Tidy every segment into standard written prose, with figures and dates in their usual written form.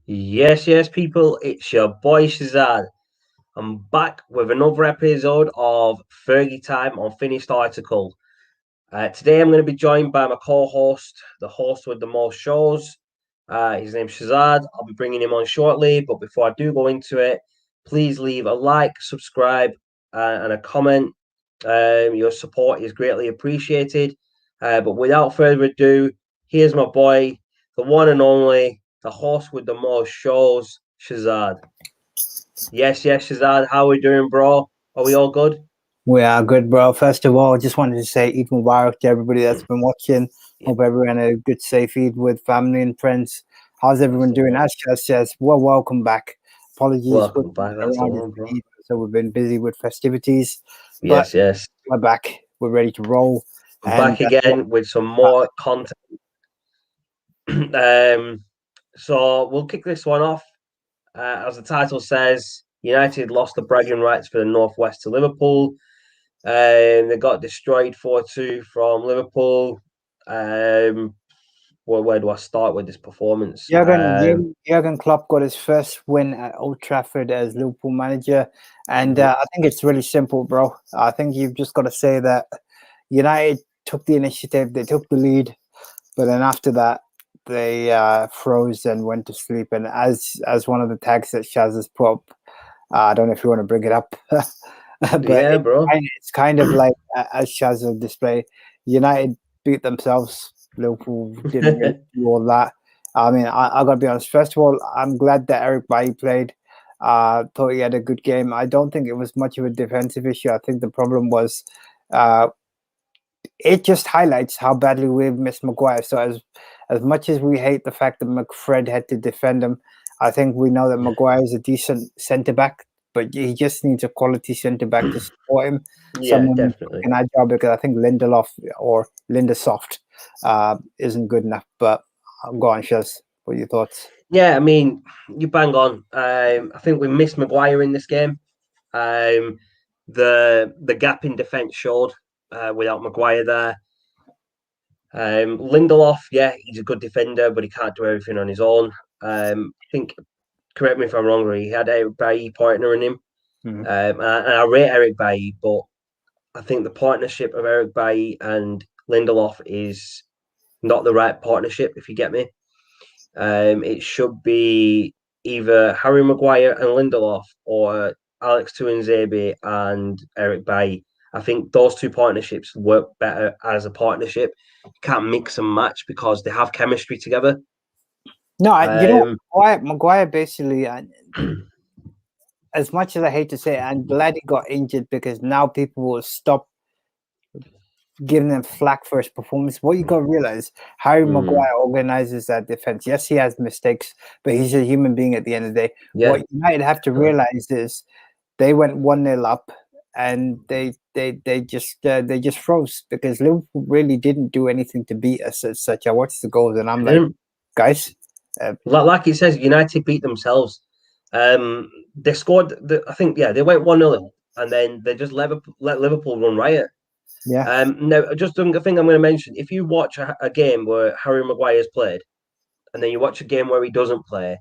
Yes, people, it's your boy Shazad. I'm back with another episode of Fergie Time on Finished Article. Today I'm going to be joined by my co-host, the host with the most shows. His name's Shazad. I'll be bringing him on shortly, but before I do go into it, please leave a like, subscribe, and a comment. Your support is greatly appreciated. But without further ado, here's my boy, the one and only, the host with the most shows, Shazad. Yes, Shazad. How are we doing, bro? Are we all good? We are good, bro. First of all, just wanted to say Eid Mubarak to everybody that's been watching. Yeah. Hope everyone had a good, safe Eid with family and friends. How's everyone That's the doing? one. As Chaz says, well, welcome back. Apologies, we're Welcome back. That's the around one, bro. Eid, so we've been busy with festivities, but Yes. we're back. We're ready to roll. I'm back And again with some more content. um, so we'll kick this one off. As the title says, United lost the bragging rights for the Northwest to Liverpool. They got destroyed 4-2 from Liverpool. Where do I start with this performance? Jurgen Klopp got his first win at Old Trafford as Liverpool manager. And Mhm. I think it's really simple, bro. I think you've just got to say that United took the initiative, they took the lead, but then after that, they froze and went to sleep. And as one of the tags that Shaz has put up, I don't know if you want to bring it up, but Yeah, bro. it's kind of like as Shaz will display, United beat themselves. Liverpool didn't really do all that. I mean, I got to be honest. First of all, I'm glad that Eric Bailly played. Thought he had a good game. I don't think it was much of a defensive issue. I think the problem was uh, it just highlights how badly we've missed Maguire. So as much as we hate the fact that McFred had to defend him, I think we know that Maguire is a decent centre back, but he just needs a quality centre back to support him. Yeah, Someone who definitely. can add job because I think Lindelof or Lindesoft isn't good enough. But go on, Shaz. What are your thoughts? Yeah, I mean, you bang on. I think we missed Maguire in this game. Um, the gap in defence showed without Maguire there. Lindelof, yeah, he's a good defender, but he can't do everything on his own. I think, correct me if I'm wrong, he had Eric Bailly partnering him. Mhm. And I rate Eric Bailly, but I think the partnership of Eric Bailly and Lindelof is not the right partnership, if you get me. It should be either Harry Maguire and Lindelof or Alex Tuanzebe and Eric Bailly. I think those two partnerships work better as a partnership. You can't mix and match because they have chemistry together. No, Um, Maguire basically. As much as I hate to say it, I'm glad he got injured because now people will stop giving them flack for his performance. What you got to realize, Harry mm, Maguire organizes that defense. Yes, he has mistakes, but he's a human being at the end of the day. yeah, What United have to realize is they went 1-0 up and they just froze because Liverpool really didn't do anything to beat us as such. I watched the goals and I'm they like, didn't. guys, uh, Like it says, United beat themselves. They scored. I think they went 1-0 and then they just let Liverpool run riot. yeah. Now, just a thing I'm going to mention: if you watch a game where Harry Maguire's played, and then you watch a game where he doesn't play,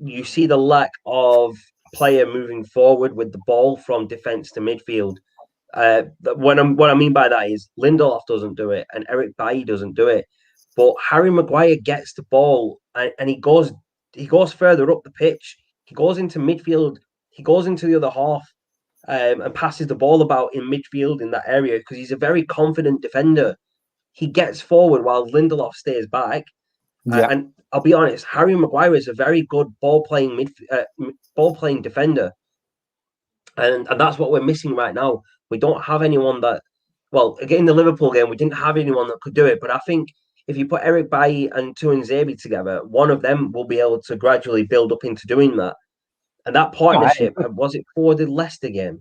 you see the lack of player moving forward with the ball from defense to midfield. What I mean by that is Lindelof doesn't do it, and Eric Bailly doesn't do it, but Harry Maguire gets the ball and he goes further up the pitch. He goes into midfield. He goes into the other half and passes the ball about in midfield in that area because he's a very confident defender. He gets forward while Lindelof stays back. Yeah. And I'll be honest, Harry Maguire is a very good ball playing defender, and that's what we're missing right now. We don't have anyone that. Well, again, in the Liverpool game, we didn't have anyone that could do it. But I think if you put Eric Bailly and Tuanzebe together, one of them will be able to gradually build up into doing that. And that No, I partnership, agree. was it for the Leicester game?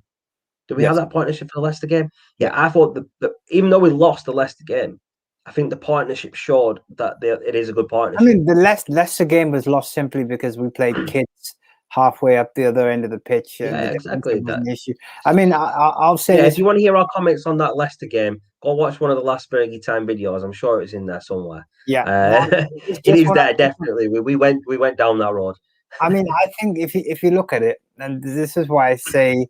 Do we have Yes. that partnership for the Leicester game? Yeah, Yeah. I thought that even though we lost the Leicester game, I think the partnership showed that it is a good I partnership. mean, the Leicester game was lost simply because we played kids halfway up the other end of the pitch, and Yeah, the defensive exactly was that. an issue. I mean, I'll say Yeah, if this. you want to hear our comments on that Leicester game, go watch one of the last Fergie time videos. I'm sure it's in there somewhere. Yeah, it's It just is what there definitely. We went down that road. I mean. I think if you look at it, and this is why I say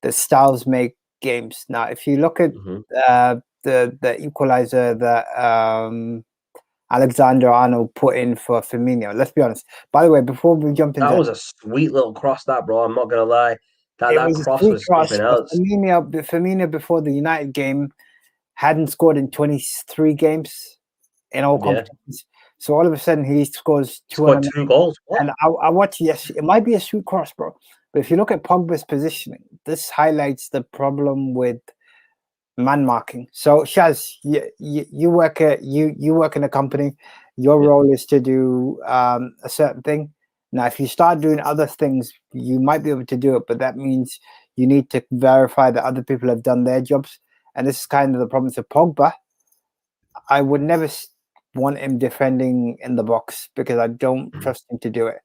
the styles make games. Now, if you look at Mm-hmm. the equalizer that Alexander Arnold put in for Firmino. Let's be honest. By the way, before we jump into That was a sweet little cross, that bro. I'm not gonna lie. That was a cross sweet was cross, something but else. Firmino before the United game hadn't scored in 23 games in all Yeah, competitions. So all of a sudden he scores two scored on 2 goals. What? and I watch. Yes, it might be a sweet cross, bro. But if you look at Pogba's positioning, this highlights the problem with man marking. So Shaz, you work in a company. Your Yeah. role is to do a certain thing. Now, if you start doing other things, you might be able to do it, but that means you need to verify that other people have done their jobs. And this is kind of the problem. So Pogba, I would never want him defending in the box because I don't trust him to do it.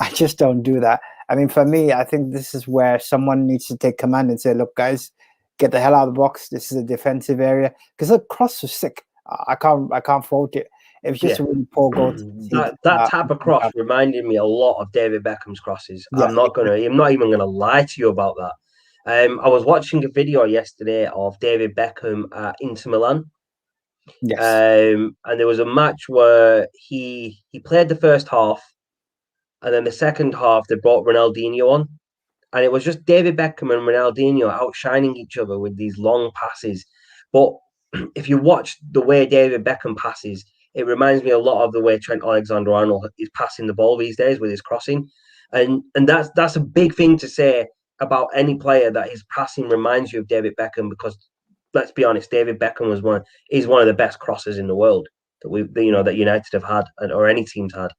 I just don't do that. I mean, for me, I think this is where someone needs to take command and say, "Look, guys, get the hell out of the box. This is a defensive area." Because the cross was sick. I can't fault it. It was just Yeah. a really poor goal to concede. That type of cross reminded me a lot of David Beckham's crosses. Yeah, I'm not even gonna lie to you about that. I was watching a video yesterday of David Beckham at Inter Milan. yes. And there was a match where he played the first half, and then the second half they brought Ronaldinho on, and it was just David Beckham and Ronaldinho outshining each other with these long passes. But if you watch the way David Beckham passes, it reminds me a lot of the way Trent Alexander-Arnold is passing the ball these days with his crossing, and that's a big thing to say about any player, that his passing reminds you of David Beckham, because let's be honest, David Beckham is one of the best crossers in the world that United have had, or any team's had.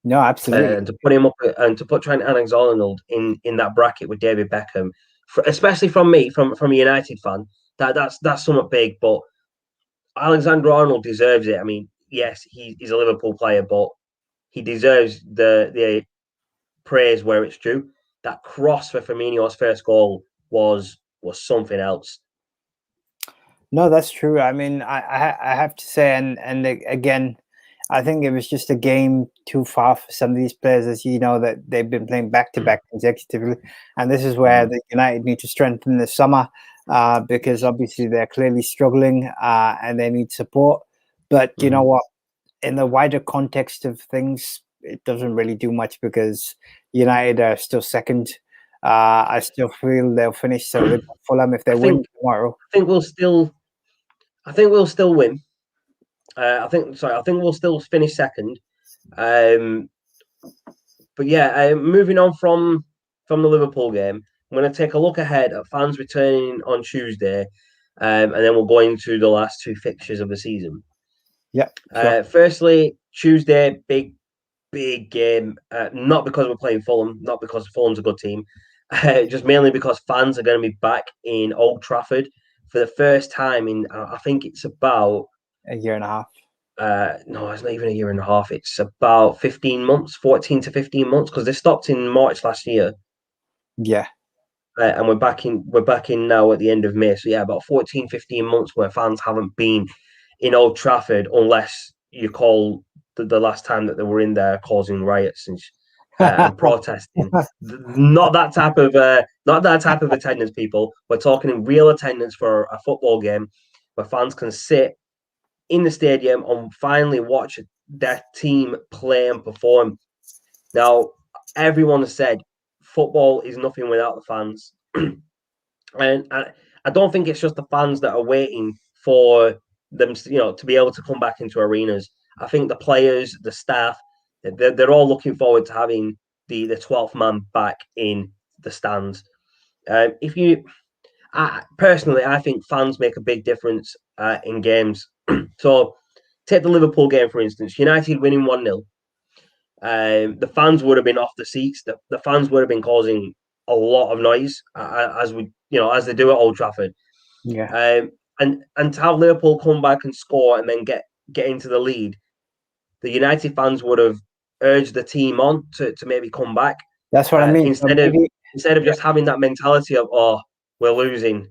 No, absolutely. And to put him up, and to put Trent Alexander-Arnold in that bracket with David Beckham, especially from me, from a United fan, that's somewhat big. But Alexander-Arnold deserves it. I mean, yes, he's a Liverpool player, but he deserves the praise where it's due. That cross for Firmino's first goal was something else. No, that's true. I mean, I have to say, and again, I think it was just a game too far for some of these players, as you know, that they've been playing back to back consecutively, and this is where the United need to strengthen this summer, because obviously they're clearly struggling, and they need support. But you know what? In the wider context of things, it doesn't really do much because United are still second. I still feel they'll finish so Fulham if they win tomorrow. I think we'll still win. I think we'll still finish second. But yeah, moving on from the Liverpool game, I'm going to take a look ahead at fans returning on Tuesday, and then we'll go into the last two fixtures of the season. Yeah, sure. Firstly, Tuesday, big game. Not because we're playing Fulham, not because Fulham's a good team, just mainly because fans are going to be back in Old Trafford for the first time in, I think it's about A year and a half. no, it's not even a year and a half. It's about 15 months, 14 to 15 months, because they stopped in March last year. Yeah. And we're back in now at the end of May. So yeah, about 14, 15 months where fans haven't been in Old Trafford, unless you call the last time that they were in there causing riots and protesting. Not that type of attendance, people. We're talking in real attendance for a football game where fans can sit in the stadium and finally watch their team play and perform. Now, everyone has said football is nothing without the fans. And I don't think it's just the fans that are waiting for them, to be able to come back into arenas. I think the players, the staff, they're all looking forward to having the 12th man back in the stands. If you, personally, I think fans make a big difference in games. So take the Liverpool game, for instance. United winning 1-0. The fans would have been off the seats. The fans would have been causing a lot of noise, as they do at Old Trafford. Yeah. And to have Liverpool come back and score and then get into the lead, the United fans would have urged the team on to maybe come back. That's what I mean. Instead of just having that mentality of, oh, we're losing.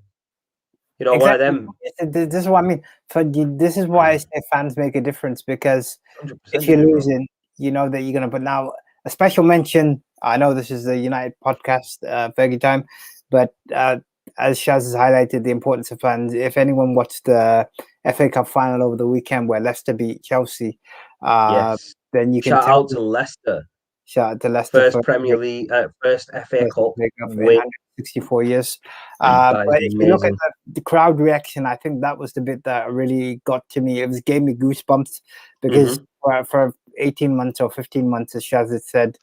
You know, one of Exactly. them. This is what I mean. This is why I say fans make a difference, because 100% if they you're do, bro. losing, you know that you're going to put now a special mention. I know this is the United podcast, Fergie time, but as Shaz has highlighted the importance of fans, if anyone watched the FA Cup final over the weekend where Leicester beat Chelsea, Yes. then you can Shout tell. out to Leicester. Shout out to Leicester First for Premier League, first FA first Cup FA Cup in win. 164 years. That But is if you look at amazing. the crowd reaction, I think that was the bit that really got to me. It gave me goosebumps because for 18 months or 15 months, as Shaz had said,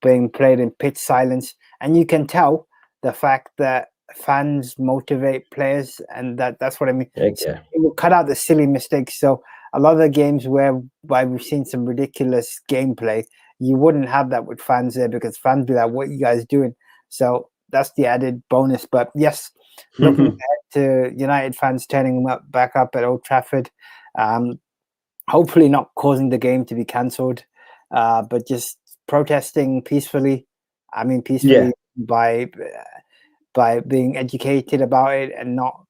being played in pitch silence, and you can tell the fact that fans motivate players, and that's what I mean. Heck So yeah. it will cut out the silly mistakes. So a lot of the games where we've seen some ridiculous gameplay, you wouldn't have that with fans there, because fans be like, "What you guys doing?" So that's the added bonus. But yes, looking ahead to United fans turning back up at Old Trafford, hopefully not causing the game to be cancelled, but just protesting peacefully. I mean, Yeah. peacefully by being educated about it and not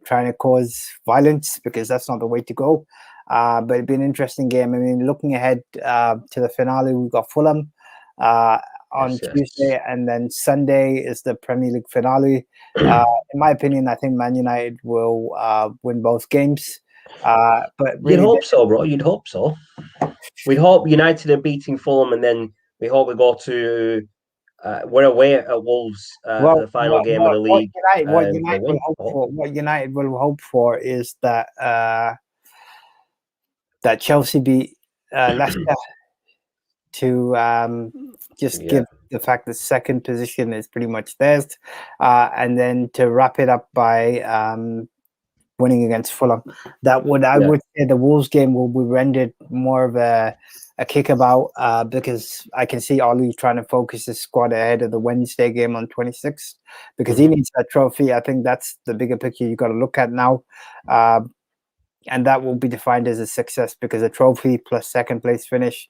trying to cause violence, because that's not the way to go. But it'd be an interesting game. I mean, looking ahead to the finale, we've got Fulham on Yes, yes. Tuesday, and then Sunday is the Premier League finale. In my opinion, I think Man United will win both games. But You'd really, hope so, bro. You'd hope so. We'd hope United are beating Fulham, and then we hope we go to we're away at Wolves for the final game of the league What for a United will win. hope for, is that that Chelsea beat Leicester to just Yeah. give the fact that second position is pretty much theirs, and then to wrap it up by winning against Fulham. That would I Yeah. would say the Wolves game will be rendered more of a kickabout, because I can see Ollie trying to focus his squad ahead of the Wednesday game on 26th, because he needs that trophy. I think that's the bigger picture you got to look at now. And that will be defined as a success, because a trophy plus second place finish.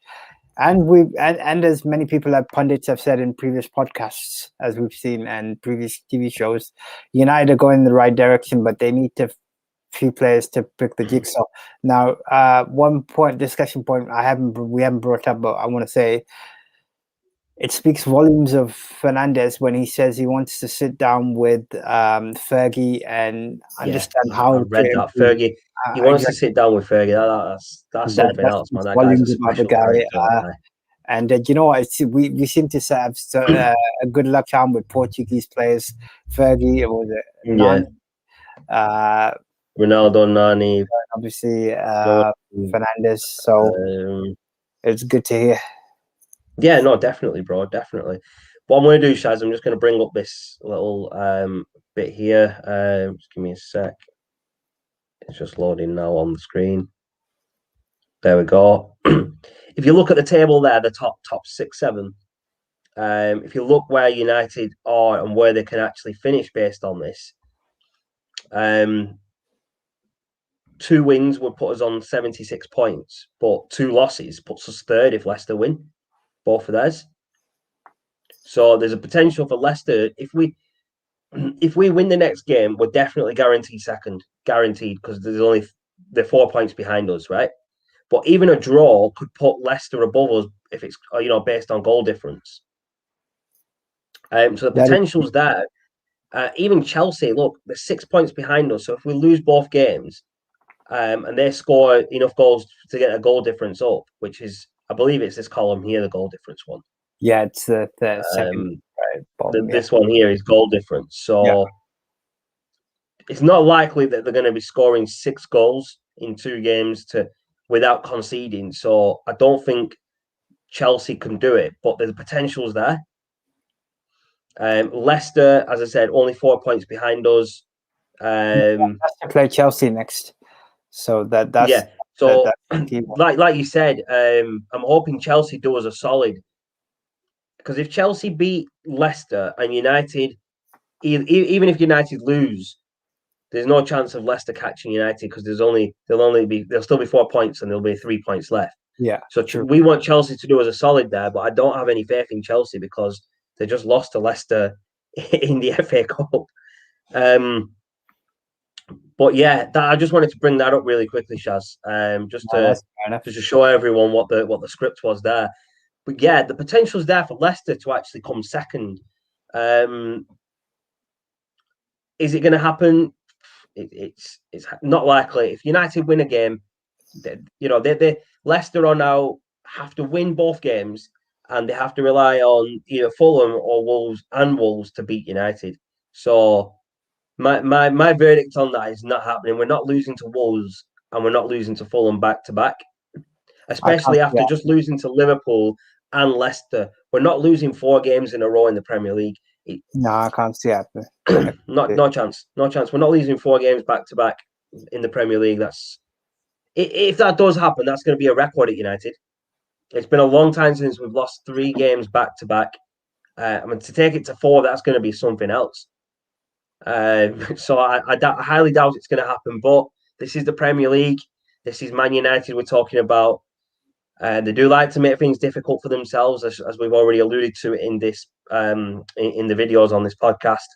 And as many people have pundits have said in previous podcasts, as we've seen, and previous TV shows, United are going in the right direction, but they need to few players to pick the jigsaw. Now, one discussion point we haven't brought up, but I want to say it speaks volumes of Fernandez when he says he wants to sit down with Fergie and Yeah. understand I how to read that. improve. Fergie. He wants to Exactly. sit down with Fergie. That's something That else, man. speaks That guy's a volumes about the special guy. character. That guy. And you know what? We seem to have a good luck charm with Portuguese players. Fergie, was it Yeah. Nani? Ronaldo, Nani. Obviously, No, Fernandez. So it's good to hear. yeah, no, definitely, bro, definitely. What I'm going to do, Shaz, I'm just going to bring up this little bit here. Just give me a sec. It's just loading now on the screen. There we go. If you look at the table there, the top 6, 7. If you look where United are and where they can actually finish based on this, 2 wins would put us on 76 points, but 2 losses puts us third if Leicester win, both of theirs. So there's a potential for Leicester if we win the next game, we're definitely guaranteed second, guaranteed, because they're 4 points behind us, right? But even a draw could put Leicester above us if it's based on goal difference. So the potential's there. Even Chelsea, look, they're 6 points behind us. So if we lose both games, and they score enough goals to get a goal difference up, which is, I believe it's this column here, the goal difference one. Yeah, it's the second bottom. This one here is goal difference. So it's not likely that they're going to be scoring 6 goals in 2 games without conceding. So I don't think Chelsea can do it, but the potential's there. Leicester, as I said, only 4 points behind us. Leicester play Chelsea next, so that's yeah. So that's like you said, I'm hoping Chelsea do us a solid, because if Chelsea beat Leicester and United, even if United lose, there's no chance of Leicester catching United, because there'll still be 4 points and there'll be 3 points left. Yeah. So true. We want Chelsea to do us a solid there, but I don't have any faith in Chelsea because they just lost to Leicester in the FA Cup. But yeah, I just wanted to bring that up really quickly, Shaz, just No, to that's fair enough. show everyone what the script was there. But yeah, the potential's there for Leicester to actually come second. Is it going to happen? It's not likely. If United win a game, they Leicester are now have to win both games, and they have to rely on either Fulham or Wolves to beat United. So my verdict on that is not happening. We're not losing to Wolves, and we're not losing to Fulham back to back, I can't especially see after that. just losing to Liverpool and Leicester. We're not losing 4 games in a row in the Premier League. No, I can't see that. No chance. We're not losing 4 games back to back in the Premier League. That's if that does happen, that's going to be a record at United. It's been a long time since we've lost 3 games back to back. To take it to 4, that's going to be something else. So I highly doubt it's going to happen. But this is the Premier League. This is Man United we're talking about. They do like to make things difficult for themselves, as we've already alluded to in this in the videos on this podcast.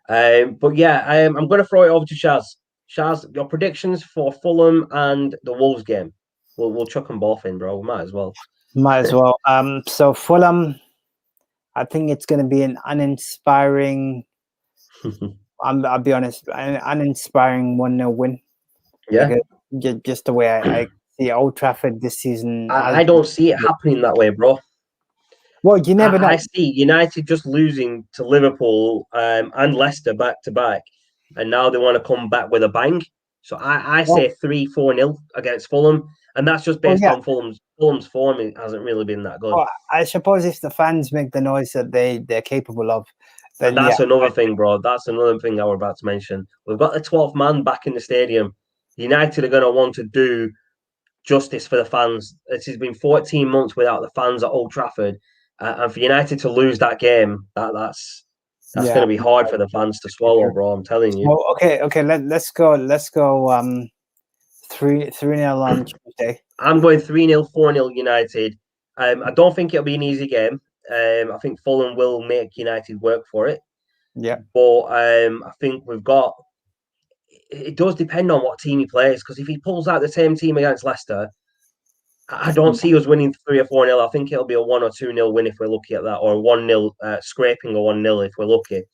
But yeah, I'm going to throw it over to Shaz. Shaz, your predictions for Fulham and the Wolves game. We'll chuck them both in, bro. We might as well. Might as well. So Fulham, I think it's going to be an uninspiring. I'll be honest, an uninspiring 1-0 win. Yeah, Just the way I see Old Trafford this season. I don't see it happening that way, bro. Well, you never know. I see United just losing to Liverpool and Leicester back to back, and now they want to come back with a bang. So I say 3-4-0 against Fulham, and that's just based on Fulham's form. It hasn't really been that good. Well, I suppose if the fans make the noise that they're capable of, then and that's another thing, bro. That's another thing I was about to mention. We've got the 12th man back in the stadium. United are going to want to do justice for the fans. It has been 14 months without the fans at Old Trafford, and for United to lose that game, that's going to be hard for the fans to swallow, bro. I'm telling you. Well, okay. Let's go. 3-0 on Tuesday. I'm going 3-0, 4-0 United. I don't think it'll be an easy game. I think Fulham will make United work for it. Yeah. But I think we've got. It does depend on what team he plays, because if he pulls out the same team against Leicester, I don't see us winning 3 or 4-0. I think it'll be a 1 or 2-0 win if we're lucky at that, or 1-0 scraping or 1-0 if we're lucky.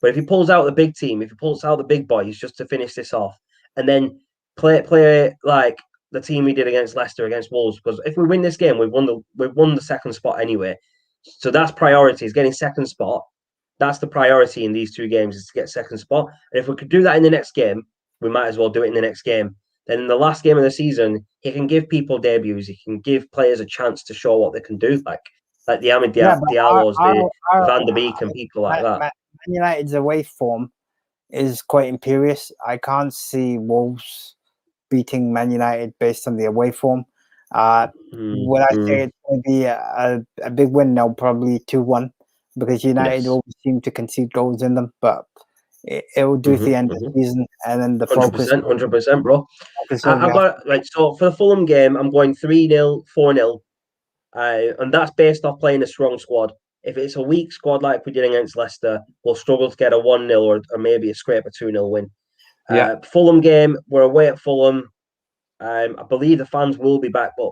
But if he pulls out the big team, if he pulls out the big boys just to finish this off, and then play like the team we did against Leicester, against Wolves, because if we win this game, we've won the second spot anyway. So that's priority, is getting second spot. That's the priority in these 2 games, is to get second spot. And if we could do that in the next game, we might as well do it in the next game. Then in the last game of the season, he can give people debuts. He can give players a chance to show what they can do, like the Amid Diallos, the Van der Beek, and people like that. Man United's away form is quite imperious. I can't see Wolves beating Man United based on the away form. Would I say it's going to be a big win? No, probably 2-1, because United always seem to concede goals in them, but it will do at the end of the season, and then the 100%, bro. I've got right. So for the Fulham game, I'm going 3-0, 4-0, and that's based off playing a strong squad. If it's a weak squad like we did against Leicester, we'll struggle to get a 1-0 or maybe a scrape a 2-0 win. Fulham game, we're away at Fulham. I believe the fans will be back, but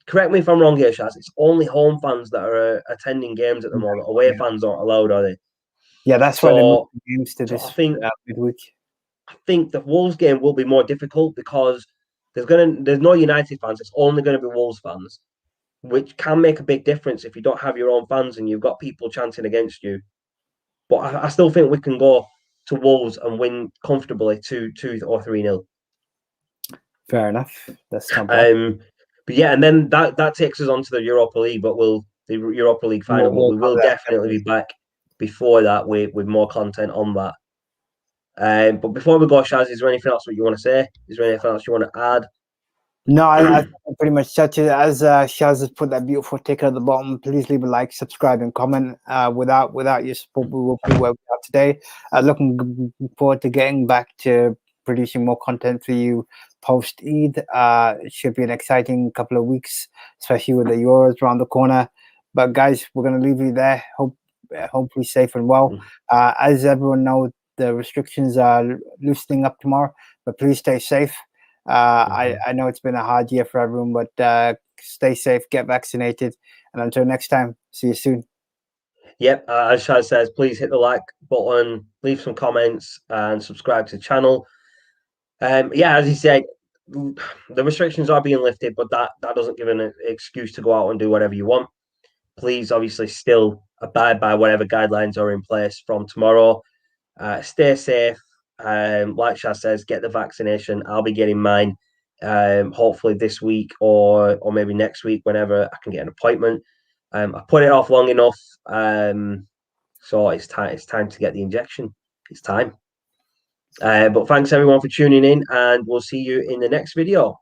correct me if I'm wrong here, Shaz. It's only home fans that are attending games at the moment. Away fans aren't allowed, are they? Yeah, that's why they moved the games to this midweek. I think the Wolves game will be more difficult because there's no United fans. It's only going to be Wolves fans, which can make a big difference if you don't have your own fans and you've got people chanting against you. But I still think we can go to Wolves and win comfortably 2-2 or 3-0. Fair enough. That's not bad. But yeah, and then that takes us on to the Europa League, the Europa League final. But we will definitely be back before that with more content on that. But before we go, Shaz, is there anything else that you want to say? Is there anything else you want to add? No, I pretty much touched it. As Shaz has put that beautiful ticker at the bottom, please leave a like, subscribe, and comment. Without your support, we will be where we are today. Looking forward to getting back to producing more content for you post Eid. It should be an exciting couple of weeks, especially with the Euros around the corner. But guys, we're going to leave you there. Hopefully safe and well. As everyone knows, the restrictions are loosening up tomorrow, but please stay safe. I know it's been a hard year for everyone, but stay safe, get vaccinated, and until next time, see you soon. Yep, as Shaz says, please hit the like button, leave some comments, and subscribe to the channel. Yeah, as he said, the restrictions are being lifted, but that doesn't give an excuse to go out and do whatever you want. Please, obviously, still abide by whatever guidelines are in place from tomorrow. Stay safe. Like Shaz says, get the vaccination. I'll be getting mine hopefully this week or maybe next week whenever I can get an appointment. I put it off long enough, so it's time. It's time to get the injection. It's time. But thanks everyone for tuning in, and we'll see you in the next video.